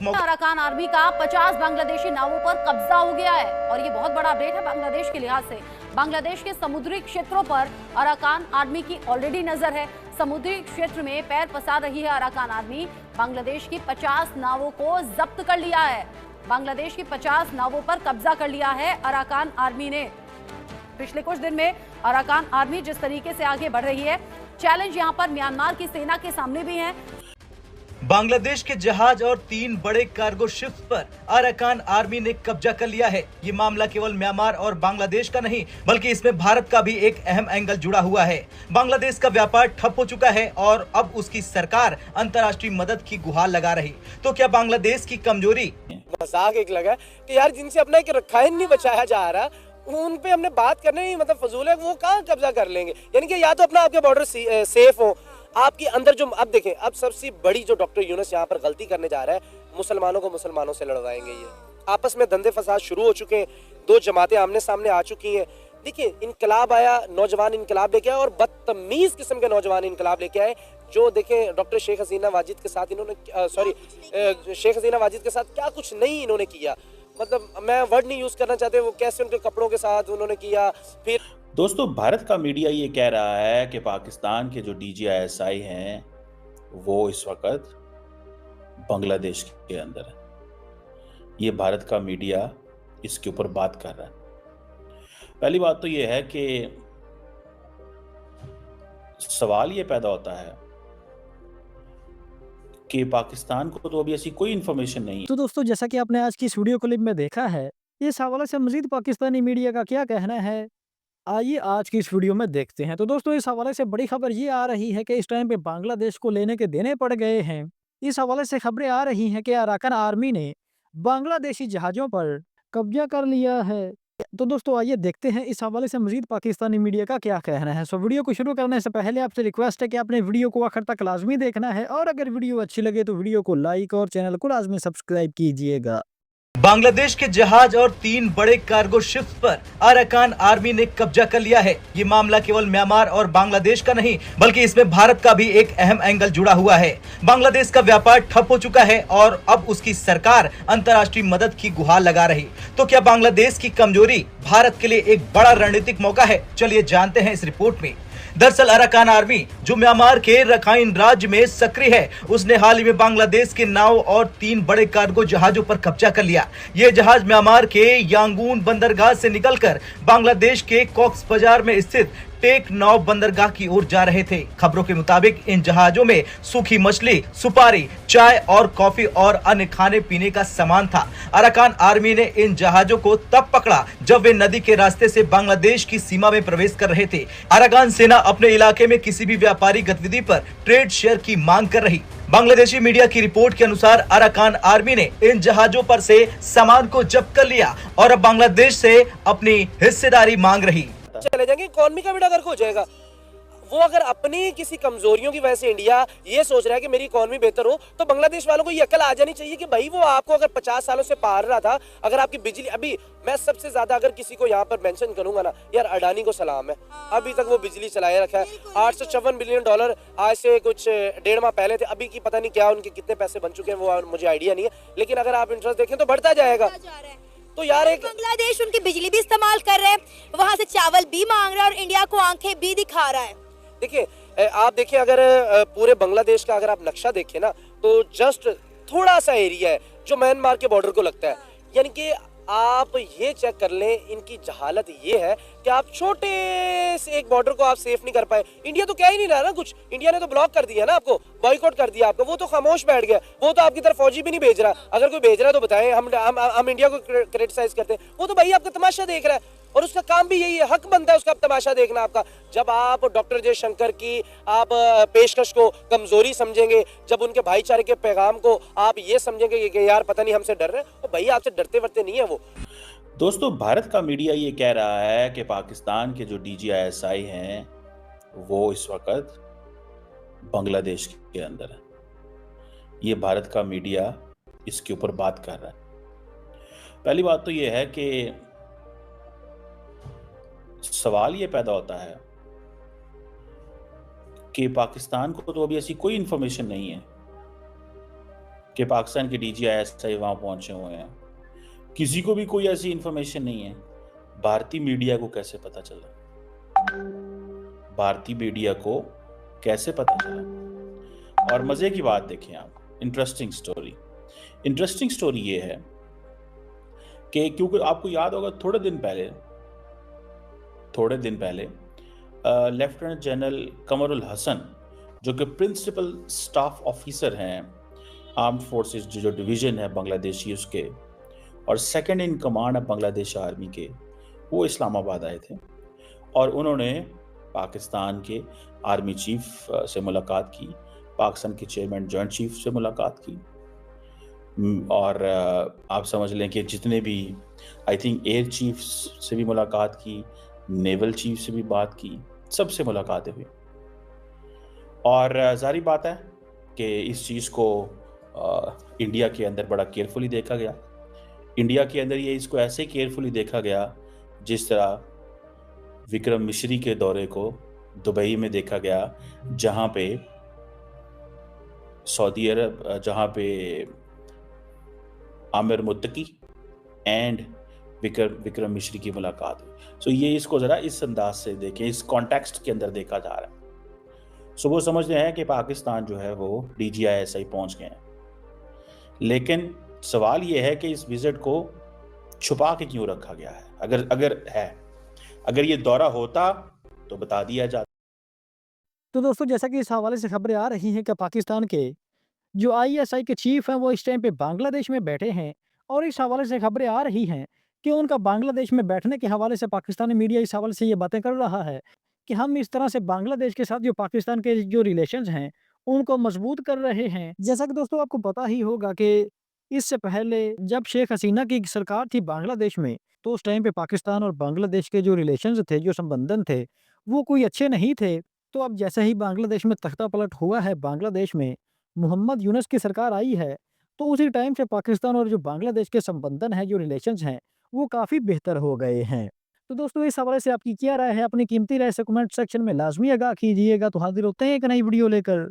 मौका। Arakan army का 50 बांग्लादेशी नावों पर कब्जा हो गया है और ये बहुत बड़ा अपडेट है बांग्लादेश के लिहाज से। बांग्लादेश के समुद्री क्षेत्रों पर अराकान आर्मी की ऑलरेडी नजर है। समुद्री क्षेत्र में पैर पसार रही है अराकान आर्मी। बांग्लादेश की 50 नावों को जब्त कर लिया है। बांग्लादेश की 50 नावों पर कब्जा कर लिया है अराकान आर्मी ने। पिछले कुछ दिन में अराकान आर्मी जिस तरीके से आगे बढ़ रही है, चैलेंज यहां पर म्यांमार की सेना के सामने भी है। बांग्लादेश के जहाज और 3 बड़े कार्गो शिप्स पर अराकान आर्मी ने कब्जा कर लिया है। ये मामला केवल म्यांमार और बांग्लादेश का नहीं, बल्कि इसमें भारत का भी एक अहम एंगल जुड़ा हुआ है। बांग्लादेश का व्यापार ठप हो चुका है और अब उसकी सरकार अंतर्राष्ट्रीय मदद की गुहार लगा रही। तो क्या बांग्लादेश की कमजोरी? मजाक एक लगा कि यार जिनसे अपना एक रखाइन नहीं बचाया जा रहा, उन पे हमने बात करने ही मतलब फजूल है, वो कहाँ कब्जा कर लेंगे। यानी कि या तो अपना आपके बॉर्डर सेफ हो, आपके अंदर जो अब देखें, अब सबसे बड़ी जो डॉक्टर यूनुस यहाँ पर गलती करने जा रहा है, मुसलमानों को मुसलमानों से लड़वाएंगे। ये आपस में धंधे फसाद शुरू हो चुके हैं, 2 जमातें आमने सामने आ चुकी हैं। देखिए, इनकलाब आया, नौजवान इनकलाब लेके आए और बदतमीज किस्म के नौजवान इनकलाब लेके आए, जो देखें डॉक्टर शेख हसीना वाजिद के साथ इन्होंने शेख हसीना वाजिद के साथ क्या कुछ नहीं इन्होंने किया। मतलब मैं वर्ड नहीं यूज करना चाहते, वो कैसे उनके कपड़ों के साथ उन्होंने किया। फिर दोस्तों, भारत का मीडिया ये कह रहा है कि पाकिस्तान के जो DGISI हैं वो इस वक्त बांग्लादेश के अंदर है। ये भारत का मीडिया इसके ऊपर बात कर रहा है। पहली बात तो ये है कि सवाल ये पैदा होता है कि पाकिस्तान को तो अभी ऐसी कोई इंफॉर्मेशन नहीं है। तो दोस्तों, जैसा कि आपने आज की इस वीडियो क्लिप में देखा है, इस हवाले से मजीद पाकिस्तानी मीडिया का क्या कहना है, आइए आज की इस वीडियो में देखते हैं। तो दोस्तों, इस हवाले से बड़ी खबर ये आ रही है कि इस टाइम पे बांग्लादेश को लेने के देने पड़ गए हैं। इस हवाले से खबरें आ रही हैं कि अराकान आर्मी ने बांग्लादेशी जहाजों पर कब्जा कर लिया है। तो दोस्तों, आइए देखते हैं इस हवाले से मजीद पाकिस्तानी मीडिया का क्या कहना है। सो वीडियो को शुरू करने से पहले आपसे रिक्वेस्ट है कि आपने वीडियो को आखिर तक लाजमी देखना है और अगर वीडियो अच्छी लगे तो वीडियो को लाइक और चैनल को लाजमी सब्सक्राइब कीजिएगा। बांग्लादेश के जहाज और 3 बड़े कार्गो शिप्स पर अराकान आर्मी ने कब्जा कर लिया है। ये मामला केवल म्यांमार और बांग्लादेश का नहीं, बल्कि इसमें भारत का भी एक अहम एंगल जुड़ा हुआ है। बांग्लादेश का व्यापार ठप हो चुका है और अब उसकी सरकार अंतर्राष्ट्रीय मदद की गुहार लगा रही। तो क्या बांग्लादेश की कमजोरी भारत के लिए एक बड़ा रणनीतिक मौका है? चलिए जानते हैं इस रिपोर्ट में। दरअसल अराकान आर्मी, जो म्यांमार के रखाइन राज्य में सक्रिय है, उसने हाल ही में बांग्लादेश के नाव और 3 बड़े कार्गो जहाजों पर कब्जा कर लिया। ये जहाज म्यांमार के यांगून बंदरगाह से निकलकर बांग्लादेश के कॉक्स बाजार में स्थित टेक नाव बंदरगाह की ओर जा रहे थे। खबरों के मुताबिक इन जहाजों में सूखी मछली, सुपारी, चाय और कॉफी और अन्य खाने पीने का सामान था। अराकान आर्मी ने इन जहाजों को तब पकड़ा जब वे नदी के रास्ते से बांग्लादेश की सीमा में प्रवेश कर रहे थे। अराकान सेना अपने इलाके में किसी भी व्यापारी गतिविधि पर ट्रेड शेयर की मांग कर रही। बांग्लादेशी मीडिया की रिपोर्ट के अनुसार अराकान आर्मी ने इन जहाजों पर से सामान को जब्त कर लिया और अब बांग्लादेश से अपनी हिस्सेदारी मांग रही। चले जाएंगे, इकोनॉमी का बेड़ा गर्क हो जाएगा। वो अगर अपनी किसी कमजोरियों की वजह से इंडिया ये सोच रहा है कि मेरी इकोनॉमी बेहतर हो, तो बांग्लादेश वालों को ये अकल आ जानी चाहिए कि भाई वो आपको अगर 50 सालों से पार रहा था, अगर आपकी बिजली, अभी मैं सबसे ज्यादा अगर किसी को यहाँ पर मेंशन करूंगा ना, यार अडानी को सलाम है। अभी तक वो बिजली चलाए रखा है। $854 बिलियन आज से कुछ 1.5 माह पहले थे। अभी की पता नहीं क्या उनके कितने पैसे बन चुके हैं, वो मुझे आइडिया नहीं है, लेकिन अगर आप इंटरेस्ट देखें तो बढ़ता जाएगा। तो यार एक बांग्लादेश उनकी बिजली भी इस्तेमाल कर रहे हैं, वहां से चावल भी मांग रहा है और इंडिया को आंखें भी दिखा रहा है। देखिए, आप देखिए, अगर पूरे बांग्लादेश का अगर आप नक्शा देखें ना, तो जस्ट थोड़ा सा एरिया है जो म्यांमार के बॉर्डर को लगता है। यानी कि आप ये चेक कर लें, इनकी जहालत ये है कि आप छोटे से एक बॉर्डर को आप सेफ नहीं कर पाए। इंडिया तो कह ही नहीं रहा ना कुछ, इंडिया ने तो ब्लॉक कर दिया ना, आपको बॉयकॉट कर दिया आपको। वो तो खामोश बैठ गया, वो तो आपकी तरफ फौजी भी नहीं भेज रहा। अगर कोई भेज रहा है तो बताएं, हम इंडिया को क्रिटिसाइज करते हैं। वो तो भाई आपका तमाशा देख रहा है और उसका काम भी यही है, हक बनता है उसका तमाशा देखना आपका। जब आप डॉक्टर जयशंकर की आप पेशकश को कमजोरी समझेंगे, जब उनके भाईचारे के पैगाम को आप ये समझेंगे कि यार पता नहीं हमसे डर रहे हैं, तो भाई आपसे डरते वरते नहीं है वो। दोस्तों, भारत का मीडिया ये कह रहा है कि पाकिस्तान के जो DGISI हैं वो इस वक्त बांग्लादेश के अंदर है। ये भारत का मीडिया इसके ऊपर बात कर रहा है। पहली बात तो ये है कि सवाल ये पैदा होता है कि पाकिस्तान को तो अभी ऐसी कोई इंफॉर्मेशन नहीं है कि पाकिस्तान के DGISI वहां पहुंचे हुए हैं। किसी को भी कोई ऐसी इंफॉर्मेशन नहीं है। भारतीय मीडिया को कैसे पता चला? भारतीय मीडिया को कैसे पता चला? और मजे की बात देखें आप, इंटरेस्टिंग स्टोरी ये है कि क्योंकि आपको याद होगा थोड़े दिन पहले लेफ्टिनेंट जनरल कमरुल हसन, जो कि प्रिंसिपल स्टाफ ऑफिसर हैं आर्म्ड फोर्सेस जो डिवीजन है बांग्लादेशी उसके, और सेकंड इन कमांड है बांग्लादेश आर्मी के, वो इस्लामाबाद आए थे और उन्होंने पाकिस्तान के आर्मी चीफ से मुलाकात की, पाकिस्तान के चेयरमैन जॉइंट चीफ से मुलाकात की, और आप समझ लें कि जितने भी आई थिंक एयर चीफ से भी मुलाकात की, नेवल चीफ से भी बात की, सबसे मुलाकातें हुई। और जारी बात है कि इस चीज़ को इंडिया के अंदर बड़ा केयरफुली देखा गया। इंडिया के अंदर ये इसको ऐसे केयरफुली देखा गया जिस तरह विक्रम मिश्री के दौरे को दुबई में देखा गया, जहां पे सऊदी अरब, जहां पे आमिर मुत्तकी एंड विक्रम मिश्री की मुलाकात हुई। सो ये इसको जरा इस अंदाज से देखें, इस कॉन्टेक्स्ट के अंदर देखा जा रहा है। सो वो समझते हैं कि पाकिस्तान जो है वो DGISI पहुंच गए हैं, लेकिन सवाल ये है कि इस विजिट को छुपा के क्यों रखा गया है? अगर ये दौरा होता तो बता दिया जाता। तो दोस्तों जैसा कि इस हवाले से खबरें आ रही हैं कि पाकिस्तान के जो ISI के चीफ हैं वो इस टाइम पे बांग्लादेश में बैठे हैं, और इस हवाले से खबरें आ रही हैं कि उनका बांग्लादेश में बैठने के हवाले से पाकिस्तानी मीडिया इस हवाले से ये बातें कर रहा है कि हम इस तरह से बांग्लादेश के साथ जो पाकिस्तान के जो रिलेशंस हैं उनको मजबूत कर रहे हैं। जैसा कि दोस्तों आपको पता ही होगा कि इससे पहले जब शेख हसीना की सरकार थी बांग्लादेश में, तो उस टाइम पे पाकिस्तान और बांग्लादेश के जो रिलेशंस थे, जो संबंधन थे, वो कोई अच्छे नहीं थे। तो अब जैसे ही बांग्लादेश में तख्ता पलट हुआ है, बांग्लादेश में मोहम्मद यूनुस की सरकार आई है, तो उसी टाइम से पाकिस्तान और जो बांग्लादेश के संबंधन हैं, जो रिलेशंस हैं, वो काफ़ी बेहतर हो गए हैं। तो दोस्तों इस हवाले से आपकी क्या राय है? अपनी कीमती राय से कमेंट सेक्शन में लाज़मी आगाह कीजिएगा। तो हाज़िर होते हैं एक नई वीडियो लेकर।